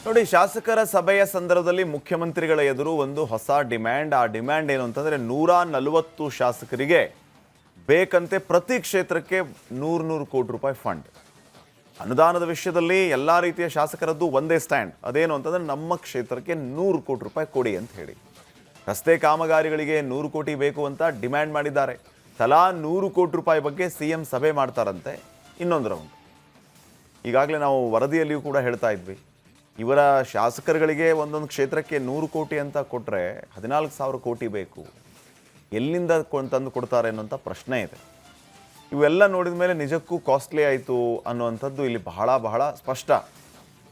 ನೋಡಿ, ಶಾಸಕರ ಸಭೆಯ ಸಂದರ್ಭದಲ್ಲಿ ಮುಖ್ಯಮಂತ್ರಿಗಳ ಎದುರು ಒಂದು ಹೊಸ ಡಿಮ್ಯಾಂಡ್. ಆ ಡಿಮ್ಯಾಂಡ್ ಏನು ಅಂತಂದ್ರೆ 140 ಶಾಸಕರಿಗೆ ಬೇಕಂತೆ ಪ್ರತಿ ಕ್ಷೇತ್ರಕ್ಕೆ 100 ಕೋಟಿ ರೂಪಾಯಿ ಫಂಡ್. ಅನುದಾನದ ವಿಷಯದಲ್ಲಿ ಎಲ್ಲ ರೀತಿಯ ಶಾಸಕರದ್ದು ಒಂದೇ ಸ್ಟ್ಯಾಂಡ್. ಅದೇನು ಅಂತಂದ್ರೆ ನಮ್ಮ ಕ್ಷೇತ್ರಕ್ಕೆ 100 ಕೋಟಿ ರೂಪಾಯಿ ಕೊಡಿ ಅಂತ ಹೇಳಿ. ರಸ್ತೆ ಕಾಮಗಾರಿಗಳಿಗೆ 100 ಕೋಟಿ ಬೇಕು ಅಂತ ಡಿಮ್ಯಾಂಡ್ ಮಾಡಿದ್ದಾರೆ. ತಲಾ 100 ಕೋಟಿ ರೂಪಾಯಿ ಬಗ್ಗೆ ಸಿಎಂ ಸಭೆ ಮಾಡ್ತಾರಂತೆ. ಇನ್ನೊಂದು ರೌಂಡ್. ಈಗಾಗಲೇ ನಾವು ವರದಿಯಲ್ಲಿಯೂ ಕೂಡ ಹೇಳ್ತಾ ಇದ್ವಿ, ಇವರ ಶಾಸಕರುಗಳಿಗೆ ಒಂದೊಂದು ಕ್ಷೇತ್ರಕ್ಕೆ 100 ಕೋಟಿ ಅಂತ ಕೊಟ್ಟರೆ 14,000 ಕೋಟಿ ಬೇಕು. ಎಲ್ಲಿಂದ ತಂದು ಕೊಡ್ತಾರೆ ಅನ್ನೋಂಥ ಪ್ರಶ್ನೆ ಇದೆ. ಇವೆಲ್ಲ ನೋಡಿದ ಮೇಲೆ ನಿಜಕ್ಕೂ ಕಾಸ್ಟ್ಲಿ ಆಯಿತು ಅನ್ನುವಂಥದ್ದು ಇಲ್ಲಿ ಬಹಳ ಬಹಳ ಸ್ಪಷ್ಟ.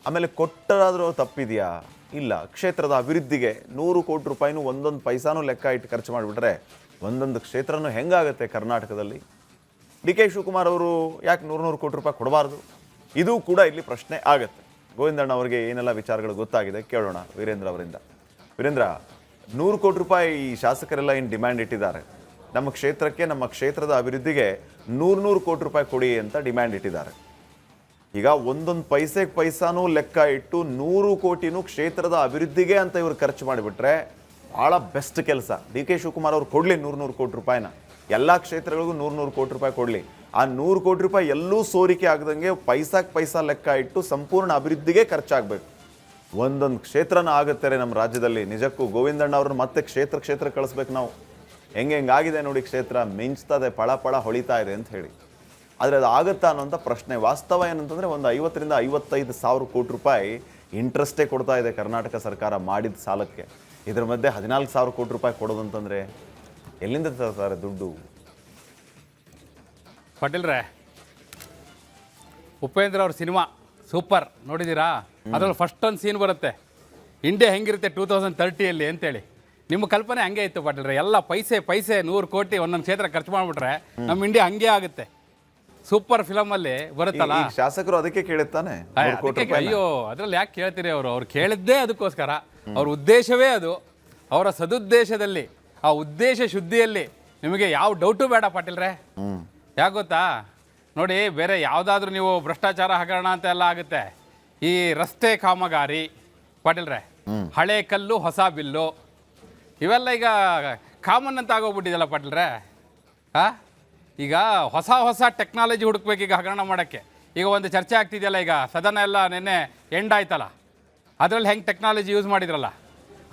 ಆಮೇಲೆ ಕೊಟ್ಟರಾದರೂ ತಪ್ಪಿದೆಯಾ? ಇಲ್ಲ. ಕ್ಷೇತ್ರದ ಅಭಿವೃದ್ಧಿಗೆ 100 ಕೋಟಿ ರೂಪಾಯಿನೂ ಒಂದೊಂದು ಪೈಸಾನೂ ಲೆಕ್ಕ ಇಟ್ಟು ಖರ್ಚು ಮಾಡಿಬಿಟ್ರೆ ಒಂದೊಂದು ಕ್ಷೇತ್ರನೂ ಹೆಂಗಾಗುತ್ತೆ ಕರ್ನಾಟಕದಲ್ಲಿ? ಡಿ ಕೆ ಶಿವಕುಮಾರ್ ಅವರು ಯಾಕೆ 100 ಕೋಟಿ ರೂಪಾಯಿ ಕೊಡಬಾರ್ದು? ಇದು ಕೂಡ ಇಲ್ಲಿ ಪ್ರಶ್ನೆ ಆಗುತ್ತೆ. ಗೋವಿಂದಣ್ಣ ಅವರಿಗೆ ಏನೆಲ್ಲ ವಿಚಾರಗಳು ಗೊತ್ತಾಗಿದೆ ಕೇಳೋಣ ವೀರೇಂದ್ರ ಅವರಿಂದ. ವೀರೇಂದ್ರ, 100 ಕೋಟಿ ರೂಪಾಯಿ ಈ ಶಾಸಕರೆಲ್ಲ ಏನು ಡಿಮ್ಯಾಂಡ್ ಇಟ್ಟಿದ್ದಾರೆ, ನಮ್ಮ ಕ್ಷೇತ್ರಕ್ಕೆ, ನಮ್ಮ ಕ್ಷೇತ್ರದ ಅಭಿವೃದ್ಧಿಗೆ 100 ಕೋಟಿ ರೂಪಾಯಿ ಕೊಡಿ ಅಂತ ಡಿಮ್ಯಾಂಡ್ ಇಟ್ಟಿದ್ದಾರೆ. ಈಗ ಒಂದೊಂದು ಪೈಸಾನೂ ಲೆಕ್ಕ ಇಟ್ಟು 100 ಕೋಟಿನೂ ಕ್ಷೇತ್ರದ ಅಭಿವೃದ್ಧಿಗೆ ಅಂತ ಇವರು ಖರ್ಚು ಮಾಡಿಬಿಟ್ರೆ ಭಾಳ ಬೆಸ್ಟ್ ಕೆಲಸ. ಡಿ ಕೆ ಶಿವಕುಮಾರ್ ಅವ್ರು ಕೊಡಲಿ 100 ಕೋಟಿ ರೂಪಾಯಿನ, ಎಲ್ಲ ಕ್ಷೇತ್ರಗಳಿಗೂ 100 ಕೋಟಿ ರೂಪಾಯಿ ಕೊಡಲಿ. ಆ 100 ಕೋಟಿ ರೂಪಾಯಿ ಎಲ್ಲೂ ಸೋರಿಕೆ ಆಗದಂಗೆ ಪೈಸಾ ಲೆಕ್ಕ ಇಟ್ಟು ಸಂಪೂರ್ಣ ಅಭಿವೃದ್ಧಿಗೆ ಖರ್ಚಾಗಬೇಕು. ಒಂದೊಂದು ಕ್ಷೇತ್ರನ ಆಗುತ್ತೆ ನಮ್ಮ ರಾಜ್ಯದಲ್ಲಿ. ನಿಜಕ್ಕೂ ಗೋವಿಂದಣ್ಣ ಅವ್ರನ್ನ ಮತ್ತೆ ಕ್ಷೇತ್ರ ಕಳಿಸ್ಬೇಕು ನಾವು. ಹೆಂಗಾಗಿದೆ ನೋಡಿ, ಕ್ಷೇತ್ರ ಮಿಂಚ್ತದೆ, ಪಳ ಹೊಳಿತಾ ಇದೆ ಅಂತ ಹೇಳಿ. ಆದರೆ ಅದು ಆಗುತ್ತಾ ಅನ್ನೋಂಥ ಪ್ರಶ್ನೆ. ವಾಸ್ತವ ಏನಂತಂದರೆ ಒಂದು 50,000 ರಿಂದ 55,000 ಕೋಟಿ ರೂಪಾಯಿ ಇಂಟ್ರೆಸ್ಟೇ ಕೊಡ್ತಾ ಇದೆ ಕರ್ನಾಟಕ ಸರ್ಕಾರ ಮಾಡಿದ ಸಾಲಕ್ಕೆ. ಇದ್ರ ಮಧ್ಯೆ 14,000 ಕೋಟಿ ರೂಪಾಯಿ ಕೊಡೋದಂತಂದರೆ ಎಲ್ಲಿಂದ ತರ್ತಾರೆ ದುಡ್ಡು? ಪಾಟೀಲ್ರೆ, ಉಪೇಂದ್ರ ಅವ್ರ ಸಿನಿಮಾ ಸೂಪರ್ ನೋಡಿದ್ದೀರಾ? ಅದರಲ್ಲಿ ಫಸ್ಟ್ ಒಂದು ಸೀನ್ ಬರುತ್ತೆ, ಇಂಡಿಯಾ ಹೆಂಗಿರುತ್ತೆ 2030 ಅಂತೇಳಿ. ನಿಮ್ಮ ಕಲ್ಪನೆ ಹಂಗೆ ಇತ್ತು ಪಾಟೀಲ್ರೆ. ಎಲ್ಲ ಪೈಸೆ 100 ಕೋಟಿ ಒಂದೊಂದು ಕ್ಷೇತ್ರ ಖರ್ಚು ಮಾಡಿಬಿಟ್ರೆ ನಮ್ಮ ಇಂಡಿಯಾ ಹಂಗೆ ಆಗುತ್ತೆ. ಸೂಪರ್ ಫಿಲಮಲ್ಲಿ ಬರುತ್ತಲ್ಲ. ಶಾಸಕರು ಅದಕ್ಕೆ ಕೇಳುತ್ತಾನೆ. ಅಯ್ಯೋ, ಅದ್ರಲ್ಲಿ ಯಾಕೆ ಕೇಳ್ತೀರಿ? ಅವ್ರು ಕೇಳಿದ್ದೇ ಅದಕ್ಕೋಸ್ಕರ. ಅವ್ರ ಉದ್ದೇಶವೇ ಅದು. ಅವರ ಸದುದ್ದೇಶದಲ್ಲಿ, ಆ ಉದ್ದೇಶ ಶುದ್ಧಿಯಲ್ಲಿ ನಿಮಗೆ ಯಾವ ಡೌಟು ಬೇಡ ಪಾಟೀಲ್ರೆ. ಯಾಕೆ ಗೊತ್ತಾ ನೋಡಿ, ಬೇರೆ ಯಾವುದಾದ್ರೂ ನೀವು ಭ್ರಷ್ಟಾಚಾರ ಹಗರಣ ಅಂತ ಎಲ್ಲ ಆಗುತ್ತೆ. ಈ ರಸ್ತೆ ಕಾಮಗಾರಿ ಪಾಟೀಲ್ರೆ, ಹಳೆ ಕಲ್ಲು ಹೊಸ ಬಿಲ್ಲು, ಇವೆಲ್ಲ ಈಗ ಕಾಮನ್ ಅಂತ ಆಗೋಗ್ಬಿಟ್ಟಿದೆಯಲ್ಲ ಪಾಟೀಲ್ರೆ. ಈಗ ಹೊಸ ಟೆಕ್ನಾಲಜಿ ಹುಡುಕ್ಬೇಕೀಗ ಹಗರಣ ಮಾಡೋಕ್ಕೆ. ಈಗ ಒಂದು ಚರ್ಚೆ ಆಗ್ತಿದೆಯಲ್ಲ, ಈಗ ಸದನ ಎಲ್ಲ ನಿನ್ನೆ ಎಂಡ್ ಆಯ್ತಲ್ಲ, ಅದರಲ್ಲಿ ಹೆಂಗೆ ಟೆಕ್ನಾಲಜಿ ಯೂಸ್ ಮಾಡಿದ್ರಲ್ಲ,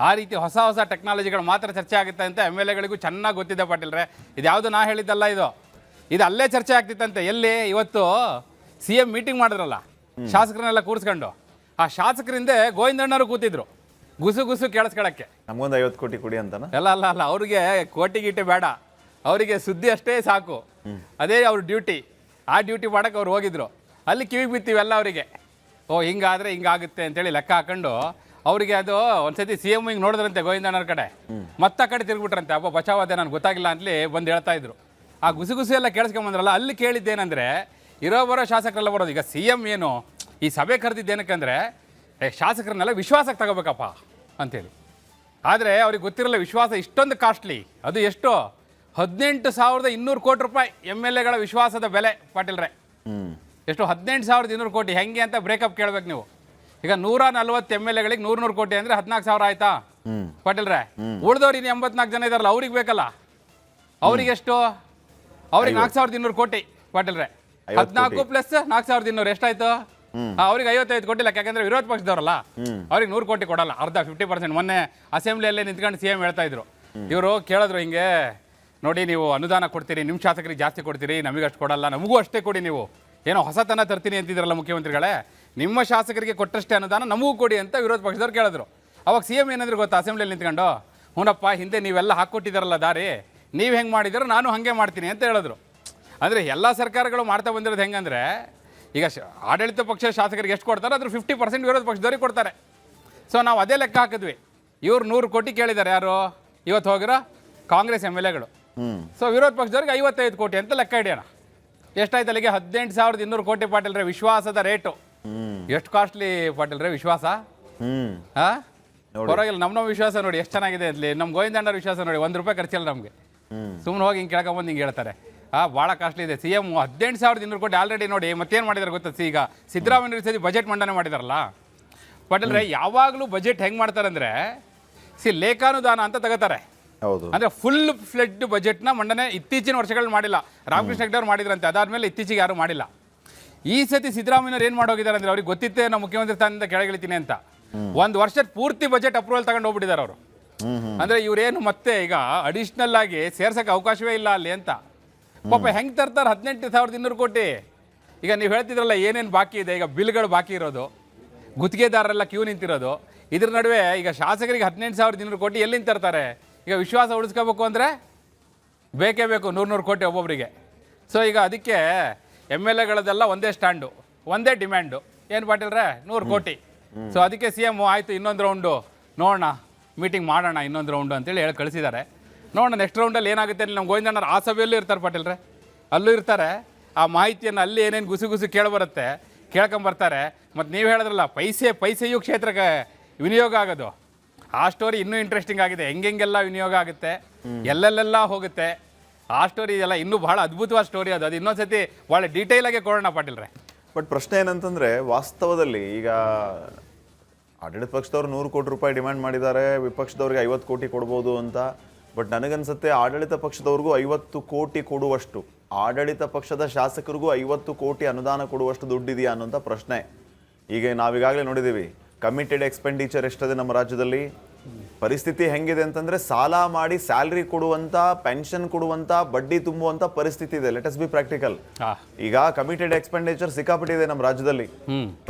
ಆ ರೀತಿ ಹೊಸ ಟೆಕ್ನಾಲಜಿಗಳು ಮಾತ್ರ ಚರ್ಚೆ ಆಗುತ್ತೆ ಅಂತ MLAಗಳಿಗೂ ಚೆನ್ನಾಗಿ ಗೊತ್ತಿದೆ ಪಾಟೀಲ್ರೆ. ಇದು ಯಾವುದು ನಾ ಹೇಳಿದ್ದಲ್ಲ, ಇದು ಅಲ್ಲೇ ಚರ್ಚೆ ಆಗ್ತಿತ್ತಂತೆ. ಎಲ್ಲಿ? ಇವತ್ತು CM ಮೀಟಿಂಗ್ ಮಾಡಿದ್ರಲ್ಲ, ಶಾಸಕರನ್ನೆಲ್ಲ ಕೂರಿಸ್ಕೊಂಡು, ಆ ಶಾಸಕರಿಂದ ಗೋವಿಂದಣ್ಣವರು ಕೂತಿದ್ರು ಗುಸು ಕೇಳಿಸ್ಕೊಳ್ಳೋಕ್ಕೆ. ನಮಗೊಂದು 50 ಕೋಟಿ ಕೊಡಿ ಅಂತನ? ಅಲ್ಲ, ಅವ್ರಿಗೆ ಕೋಟಿ ಗೀಟಿ ಬೇಡ, ಅವರಿಗೆ ಸುದ್ದಿ ಅಷ್ಟೇ ಸಾಕು. ಅದೇ ಅವ್ರ ಡ್ಯೂಟಿ. ಆ ಡ್ಯೂಟಿ ಮಾಡೋಕ್ಕೆ ಅವ್ರು ಹೋಗಿದ್ರು. ಅಲ್ಲಿ ಕಿವಿಗೆ ಬಿತ್ತೀವೆಲ್ಲ ಅವರಿಗೆ. ಹಿಂಗಾದರೆ ಹಿಂಗಾಗುತ್ತೆ ಅಂತೇಳಿ ಲೆಕ್ಕ ಹಾಕೊಂಡು ಅವರಿಗೆ ಅದು ಒಂದ್ಸತಿ CM ಹಿಂಗೆ ನೋಡಿದ್ರಂತೆ ಗೋವಿಂದಣ್ಣವ್ರ ಕಡೆ, ಮತ್ತೆ ಆ ಕಡೆ ತಿರುಗ್ಬಿಟ್ರಂತೆ. ಅಪ್ಪ ಬಚಾವಾದೆ ನನಗೆ ಗೊತ್ತಾಗಿಲ್ಲ ಅಂತಲಿ ಬಂದು ಹೇಳ್ತಾ ಇದ್ರು. ಆ ಗುಸು ಎಲ್ಲ ಕೇಳಿಸ್ಕೊಂಬಂದ್ರಲ್ಲ, ಅಲ್ಲಿ ಕೇಳಿದ್ದೇನೆಂದರೆ ಬರೋ ಶಾಸಕರೆಲ್ಲ ಬರೋದು. ಈಗ CM ಏನು ಈ ಸಭೆ ಕರೆದಿದ್ದೇನಕ್ಕಂದರೆ ಶಾಸಕರನ್ನೆಲ್ಲ ವಿಶ್ವಾಸಕ್ಕೆ ತಗೋಬೇಕಪ್ಪ ಅಂಥೇಳಿ. ಆದರೆ ಅವ್ರಿಗೆ ಗೊತ್ತಿರಲ್ಲ ವಿಶ್ವಾಸ ಇಷ್ಟೊಂದು ಕಾಸ್ಟ್ಲಿ. ಅದು ಎಷ್ಟು? 18,200 ಕೋಟಿ ರೂಪಾಯಿ MLAಗಳ ವಿಶ್ವಾಸದ ಬೆಲೆ ಪಾಟೀಲ್ರೆ. ಎಷ್ಟು? 18,200 ಕೋಟಿ. ಹೆಂಗೆ ಅಂತ ಬ್ರೇಕಪ್ ಕೇಳ್ಬೇಕು ನೀವು. ಈಗ 140 MLAಗಳಿಗೆ 100 ಕೋಟಿ ಅಂದರೆ 14,000 ಆಯ್ತಾ ಪಾಟೀಲ್ರೆ? ಉಳಿದವ್ರು ಇನ್ನು 84 ಜನ ಇದಾರಲ್ಲ, ಅವ್ರಿಗೆ ಬೇಕಲ್ಲ. ಅವ್ರಿಗೆ ಎಷ್ಟು? ಅವ್ರಿಗೆ 4,200 ಕೋಟಿ ಪಾಟೀಲ್ರೆ. 14 ಪ್ಲಸ್ 4,200 ಎಷ್ಟಾಯ್ತು? ಅವ್ರಿಗೆ 55 ಕೋಟಿ ಲೆಕ್ಕ. ಯಾಕಂದ್ರೆ ವಿರೋಧ ಪಕ್ಷದವರಲ್ಲ, ಅವ್ರಿಗೆ 100 ಕೋಟಿ ಕೊಡಲ್ಲ, ಅರ್ಧ 50%. ಮೊನ್ನೆ ಅಸೆಂಬ್ಲಿಯಲ್ಲೇ ನಿಂತ್ಕೊಂಡು CM ಹೇಳ್ತಾ ಇದ್ರು. ಇವರು ಕೇಳಿದ್ರು, ಹಿಂಗೆ ನೋಡಿ ನೀವು ಅನುದಾನ ಕೊಡ್ತೀರಿ, ನಿಮ್ಮ ಶಾಸಕರಿಗೆ ಜಾಸ್ತಿ ಕೊಡ್ತೀರಿ, ನಮಗೆ ಅಷ್ಟು ಕೊಡಲ್ಲ, ನಮಗೂ ಅಷ್ಟೇ ಕೊಡಿ, ನೀವು ಏನೋ ಹೊಸತನ ತರ್ತೀನಿ ಅಂತಿದ್ರಲ್ಲ ಮುಖ್ಯಮಂತ್ರಿಗಳೇ, ನಿಮ್ಮ ಶಾಸಕರಿಗೆ ಕೊಟ್ಟಷ್ಟೇ ಅನುದಾನ ನಮಗೂ ಕೊಡಿ ಅಂತ ವಿರೋಧ ಪಕ್ಷದವ್ರು ಕೇಳಿದ್ರು. ಅವಾಗ CM ಏನಂದ್ರೆ ಗೊತ್ತಾ, ಅಸೆಂಬ್ಲಿಯಲ್ಲಿ ನಿಂತ್ಕೊಂಡು, ಹೂನಪ್ಪ ಹಿಂದೆ ನೀವೆಲ್ಲ ಹಾಕ್ಕೊಟ್ಟಿದ್ದಾರಲ್ಲ ದಾರಿ, ನೀವು ಹೆಂಗೆ ಮಾಡಿದಾರೋ ನಾನು ಹಾಗೆ ಮಾಡ್ತೀನಿ ಅಂತ ಹೇಳಿದ್ರು. ಅಂದರೆ ಎಲ್ಲ ಸರ್ಕಾರಗಳು ಮಾಡ್ತಾ ಬಂದಿರೋದು ಹೆಂಗಂದರೆ, ಈಗ ಆಡಳಿತ ಪಕ್ಷ ಶಾಸಕರಿಗೆ ಎಷ್ಟು ಕೊಡ್ತಾರೆ ಅದ್ರ 50% ವಿರೋಧ ಪಕ್ಷದವ್ರಿಗೆ ಕೊಡ್ತಾರೆ. ಸೊ ನಾವು ಅದೇ ಲೆಕ್ಕ ಹಾಕಿದ್ವಿ. ಇವ್ರು 100 ಕೋಟಿ ಕೇಳಿದ್ದಾರೆ, ಯಾರು ಇವತ್ತು ಹೋಗಿರೋ ಕಾಂಗ್ರೆಸ್ MLAಗಳು. ಸೊ ವಿರೋಧ ಪಕ್ಷದವ್ರಿಗೆ 55 ಕೋಟಿ ಅಂತ ಲೆಕ್ಕ ಹಿಡಿಯೋಣ. ಎಷ್ಟಾಯ್ತು ಅಲ್ಲಿಗೆ? 18,200 ಕೋಟಿ ಪಾಟೀಲ್ರೆ ವಿಶ್ವಾಸದ ರೇಟು. ಎಷ್ಟು ಕಾಸ್ಟ್ಲಿ ಪಾಟೀಲ್ರೆ ವಿಶ್ವಾಸ? ಪರವಾಗಿಲ್ಲ. ನಮ್ಮ ವಿಶ್ವಾಸ ನೋಡಿ ಎಷ್ಟು ಚೆನ್ನಾಗಿದೆ ಅಲ್ಲಿ. ನಮ್ಮ ಗೋವಿಂದಣ್ಣವ್ರ ವಿಶ್ವಾಸ ನೋಡಿ, ₹1 ಖರ್ಚಿಲ್ಲ ನಮಗೆ. ಸುಮ್ಮನೆ ಹೋಗಿ ಹಿಂಗೆ ಕೇಳ್ಕೊಂಬಂದು ಹಿಂಗೆ ಹೇಳ್ತಾರೆ. ಭಾಳ ಕಾಸ್ಟ್ಲಿ ಇದೆ. CM 18,200 ಕೋಟಿ ಆಲ್ರೆಡಿ ನೋಡಿ ಮತ್ತೇನು ಮಾಡಿದ್ದಾರೆ ಗೊತ್ತಾ? ಈಗ ಸಿದ್ದರಾಮಯ್ಯ ಸರಿ ಬಜೆಟ್ ಮಂಡನೆ ಮಾಡಿದಾರಲ್ಲ, ಪಾಟೀಲ್ರೆ ಯಾವಾಗಲೂ ಬಜೆಟ್ ಹೆಂಗೆ ಮಾಡ್ತಾರೆ ಅಂದರೆ ಲೇಖಾನುದಾನ ಅಂತ ತಗೋತಾರೆ. ಹೌದು. ಅಂದರೆ ಫುಲ್ ಫ್ಲೆಡ್ಡ್ ಬಜೆಟ್ನ ಮಂಡನೆ ಇತ್ತೀಚಿನ ವರ್ಷಗಳಲ್ಲಿ ಮಾಡಿಲ್ಲ. ರಾಮಕೃಷ್ಣ ಹೆಗ್ಡೆ ಅವ್ರು ಮಾಡಿದ್ರಂತೆ, ಅದಾದ್ಮೇಲೆ ಇತ್ತೀಚೆಗೆ ಯಾರು ಮಾಡಿಲ್ಲ. ಈ ಸತಿ ಸಿದ್ದರಾಮಯ್ಯವ್ರು ಏನು ಮಾಡೋಗಿದ್ದಾರೆ ಅಂದರೆ ಅವ್ರಿಗೆ ಗೊತ್ತಿತ್ತೆ ನಾವು ಮುಖ್ಯಮಂತ್ರಿ ಸ್ಥಾನದಿಂದ ಕೆಳಗಿಳಿತೀನಿ ಅಂತ. ಒಂದು ವರ್ಷದ ಪೂರ್ತಿ ಬಜೆಟ್ ಅಪ್ರೂವಲ್ ತಗೊಂಡು ಹೋಗ್ಬಿಟ್ಟಿದ್ದಾರೆ ಅವರು. ಅಂದರೆ ಇವರೇನು ಮತ್ತೆ ಈಗ ಅಡಿಷ್ನಲ್ ಆಗಿ ಸೇರ್ಸೋಕ್ಕೆ ಅವಕಾಶವೇ ಇಲ್ಲ ಅಲ್ಲಿ ಅಂತ. ಪಾಪ ಹೆಂಗೆ ತರ್ತಾರೆ 18,200 ಕೋಟಿ. ಈಗ ನೀವು ಹೇಳ್ತಿದ್ರಲ್ಲ ಏನೇನು ಬಾಕಿ ಇದೆ, ಈಗ ಬಿಲ್ಗಳು ಬಾಕಿ ಇರೋದು, ಗುತ್ತಿಗೆದಾರರೆಲ್ಲ ಕ್ಯೂ ನಿಂತಿರೋದು, ಇದ್ರ ನಡುವೆ ಈಗ ಶಾಸಕರಿಗೆ 18,200 ಕೋಟಿ ಎಲ್ಲಿಂದ ತರ್ತಾರೆ? ಈಗ ವಿಶ್ವಾಸ ಉಳಿಸ್ಕೋಬೇಕು ಅಂದರೆ ಬೇಕೇ ಬೇಕು 100 ಕೋಟಿ ಒಬ್ಬೊಬ್ಬರಿಗೆ. ಸೊ ಈಗ ಅದಕ್ಕೆ MLAಗಳದೆಲ್ಲ ಒಂದೇ ಸ್ಟ್ಯಾಂಡು, ಒಂದೇ ಡಿಮ್ಯಾಂಡು. ಏನು ಪಾಟೀಲ್ರೆ 100 ಕೋಟಿ. ಸೊ ಅದಕ್ಕೆ CM ಆಯಿತು ಇನ್ನೊಂದು ರೌಂಡು ನೋಡೋಣ, ಮೀಟಿಂಗ್ ಮಾಡೋಣ ಇನ್ನೊಂದು ರೌಂಡು ಅಂತೇಳಿ ಹೇಳಿ ಕಳಿಸಿದ್ದಾರೆ. ನೋಡೋಣ ನೆಕ್ಸ್ಟ್ ರೌಂಡಲ್ಲಿ ಏನಾಗುತ್ತೆ. ನಮ್ಮ ಗೋವಿಂದಣ್ಣರು ಆ ಸಭೆಯಲ್ಲೂ ಇರ್ತಾರೆ ಪಾಟೀಲ್ರೆ, ಅಲ್ಲೂ ಇರ್ತಾರೆ. ಆ ಮಾಹಿತಿಯನ್ನು ಅಲ್ಲಿ ಏನೇನು ಗುಸು ಕೇಳಿಬರುತ್ತೆ ಕೇಳ್ಕೊಂಬರ್ತಾರೆ. ಮತ್ತು ನೀವು ಹೇಳಿದ್ರಲ್ಲ ಪೈಸೆಯೂ ಕ್ಷೇತ್ರಕ್ಕೆ ವಿನಿಯೋಗ ಆಗೋದು, ಆ ಸ್ಟೋರಿ ಇನ್ನೂ ಇಂಟ್ರೆಸ್ಟಿಂಗ್ ಆಗಿದೆ. ಹೆಂಗೆಲ್ಲ ವಿನಿಯೋಗ ಆಗುತ್ತೆ, ಎಲ್ಲೆಲ್ಲೆಲ್ಲ ಹೋಗುತ್ತೆ, ಆ ಸ್ಟೋರಿ ಇದೆಲ್ಲ ಇನ್ನೂ ಬಹಳ ಅದ್ಭುತವಾದ ಸ್ಟೋರಿ ಅದು. ಇನ್ನೊಂದ್ಸತಿ ಭಾಳ ಡೀಟೇಲಾಗೆ ಕೊಡೋಣ ಪಾಟೀಲ್ರೆ. ಬಟ್ ಪ್ರಶ್ನೆ ಏನಂತಂದ್ರೆ, ವಾಸ್ತವದಲ್ಲಿ ಈಗ ಆಡಳಿತ ಪಕ್ಷದವ್ರು 100 ಕೋಟಿ ರೂಪಾಯಿ ಡಿಮ್ಯಾಂಡ್ ಮಾಡಿದ್ದಾರೆ, ವಿಪಕ್ಷದವ್ರಿಗೆ 50 ಕೋಟಿ ಕೊಡ್ಬೋದು ಅಂತ. ಬಟ್ ನನಗನ್ಸುತ್ತೆ ಆಡಳಿತ ಪಕ್ಷದವ್ರಿಗೂ 50 ಕೋಟಿ ಕೊಡುವಷ್ಟು, ಆಡಳಿತ ಪಕ್ಷದ ಶಾಸಕರಿಗೂ 50 ಕೋಟಿ ಅನುದಾನ ಕೊಡುವಷ್ಟು ದುಡ್ಡಿದೆಯಾ ಅನ್ನೋಂಥ ಪ್ರಶ್ನೆ. ಈಗ ನಾವೀಗಾಗಲೇ ನೋಡಿದ್ದೀವಿ ಕಮಿಟೆಡ್ ಎಕ್ಸ್ಪೆಂಡಿಚರ್ ಎಷ್ಟಿದೆ ನಮ್ಮ ರಾಜ್ಯದಲ್ಲಿ. ಪರಿಸ್ಥಿತಿ ಹೆಂಗಿದೆ ಅಂತಂದ್ರೆ, ಸಾಲ ಮಾಡಿ ಸ್ಯಾಲ್ರಿ ಕೊಡುವಂತ, ಪೆನ್ಷನ್ ಕೊಡುವಂತ, ಬಡ್ಡಿ ತುಂಬುವಂತ ಪರಿಸ್ಥಿತಿ ಇದೆ. Let us be practical. ಈಗ ಕಮಿಟೆಡ್ ಎಕ್ಸ್ಪೆಂಡಿಚರ್ ಸಿಕ್ಕಾಪಟ್ಟಿದೆ ನಮ್ಮ ರಾಜ್ಯದಲ್ಲಿ.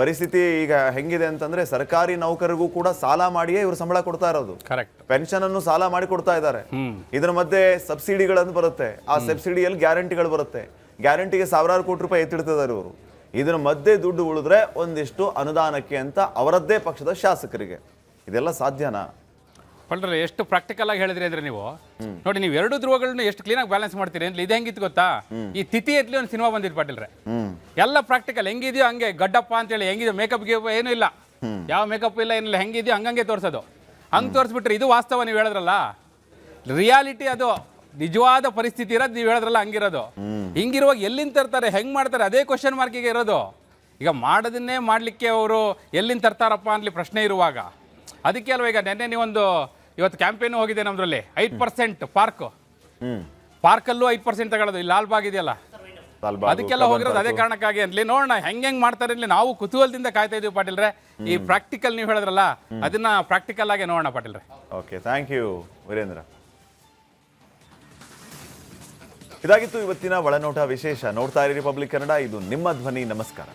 ಪರಿಸ್ಥಿತಿ ಈಗ ಹೆಂಗಿದೆ ಅಂತಂದ್ರೆ, ಸರ್ಕಾರಿ ನೌಕರರಿಗೂ ಕೂಡ ಸಾಲ ಮಾಡಿಯೇ ಇವರು ಸಂಬಳ ಕೊಡ್ತಾ ಇರೋದು. ಕರೆಕ್ಟ್. ಪೆನ್ಷನ್ ಅನ್ನು ಸಾಲ ಮಾಡಿ ಕೊಡ್ತಾ ಇದ್ದಾರೆ. ಇದ್ರ ಮಧ್ಯೆ ಸಬ್ಸಿಡಿಗಳನ್ನು ಬರುತ್ತೆ, ಆ ಸಬ್ಸಿಡಿಯಲ್ಲಿ ಗ್ಯಾರಂಟಿಗಳು ಬರುತ್ತೆ. ಗ್ಯಾರಂಟಿಗೆ ಸಾವಿರಾರು ಕೋಟಿ ರೂಪಾಯಿ ಎತ್ತಿಡ್ತಿದ್ದಾರೆ ಇವರು. ಇದರ ಮಧ್ಯೆ ದುಡ್ಡು ಉಳಿದ್ರೆ ಒಂದಿಷ್ಟು ಅನುದಾನಕ್ಕೆ ಅಂತ ಅವರದ್ದೇ ಪಕ್ಷದ ಶಾಸಕರಿಗೆ. ಇದೆಲ್ಲ ಸಾಧ್ಯನಾ? ಪಾಟೀಲ್ರೆ ಎಷ್ಟು ಪ್ರಾಕ್ಟಿಕಲ್ ಆಗಿ ಹೇಳಿದ್ರಿ ಅಂದ್ರೆ ನೀವು ನೋಡಿ, ನೀವು ಎರಡು ಧ್ರುವಗಳನ್ನ ಎಷ್ಟು ಕ್ಲೀನಾಗಿ ಬ್ಯಾಲೆನ್ಸ್ ಮಾಡ್ತೀರಿ ಅಂತ. ಇದು ಹೆಂಗಿತ್ತು ಗೊತ್ತಾ, ಈ ತಿಥಿ ಎತ್ಲಿ ಒಂದು ಸಿನಿಮಾ ಬಂದಿತ್ತು ಪಾಟೀಲ್ರೆ. ಎಲ್ಲ ಪ್ರಾಕ್ಟಿಕಲ್, ಹೆಂಗಿದೆಯೋ ಹಂಗೆ ಗಡ್ಡಪ್ಪ ಅಂತೇಳಿ, ಹೆಂಗಿದೆಯೋ ಮೇಕಪ್ ಏನೂ ಇಲ್ಲ, ಯಾವ ಮೇಕಪ್ ಇಲ್ಲ ಏನಿಲ್ಲ, ಹೆಂಗಿದೆಯೋ ಹಂಗಂಗೆ ತೋರಿಸೋದು. ಹಂಗೆ ತೋರಿಸ್ಬಿಟ್ರೆ ಇದು ವಾಸ್ತವ. ನೀವು ಹೇಳಿದ್ರಲ್ಲ ರಿಯಾಲಿಟಿ, ಅದು ನಿಜವಾದ ಪರಿಸ್ಥಿತಿ ಇರೋದು. ನೀವು ಹೇಳಿದ್ರಲ್ಲ ಹಂಗಿರೋದು. ಹಿಂಗಿರುವಾಗ ಎಲ್ಲಿಂದ ತರ್ತಾರೆ, ಹೆಂಗೆ ಮಾಡ್ತಾರೆ, ಅದೇ ಕ್ವಶನ್ ಮಾರ್ಕಿಗೆ ಇರೋದು. ಈಗ ಮಾಡೋದನ್ನೇ ಮಾಡಲಿಕ್ಕೆ ಅವರು ಎಲ್ಲಿಂದ ತರ್ತಾರಪ್ಪ ಅಂತಲಿ ಪ್ರಶ್ನೆ ಇರುವಾಗ, ಅದಕ್ಕೆ ಅಲ್ವ ಈಗ ನೆನ್ನೆ ನೀವೊಂದು ಇವತ್ತು ಕ್ಯಾಂಪೇನ್ ಹೋಗಿದೆ ನಮ್ದ್ರಲ್ಲಿ 5% ಪಾರ್ಕಲ್ಲೂ 5% ತಗೊಳ್ಳೋದು. ಇಲ್ಲಿ ಲಾಲ್ಬಾಗ್ ಇದೆಯಲ್ಲ, ಅದಕ್ಕೆಲ್ಲ ಹೋಗಿರೋದು ಅದೇ ಕಾರಣಕ್ಕಾಗಿ ಅಂತಲಿ. ನೋಡೋಣ ಹೆಂಗೆ ಮಾಡ್ತಾರೆ ಇಲ್ಲಿ. ನಾವು ಕುತೂಹಲದಿಂದ ಕಾಯ್ತಾ ಇದೀವಿ ಪಾಟೀಲ್ರೆ. ಈ ಪ್ರಾಕ್ಟಿಕಲ್ ನೀವು ಹೇಳಿದ್ರಲ್ಲ ಅದನ್ನ ಪ್ರಾಕ್ಟಿಕಲ್ ಆಗಿ ನೋಡೋಣ ಪಾಟೀಲ್ರೆ. Okay, thank you Virendra. ಇದಾಗಿತ್ತು ಇವತ್ತಿನ ಒಳನೋಟ ವಿಶೇಷ. ನೋಡ್ತಾ ಇರಿ ರಿಪಬ್ಲಿಕ್ ಕನ್ನಡ, ಇದು ನಿಮ್ಮ ಧ್ವನಿ. ನಮಸ್ಕಾರ.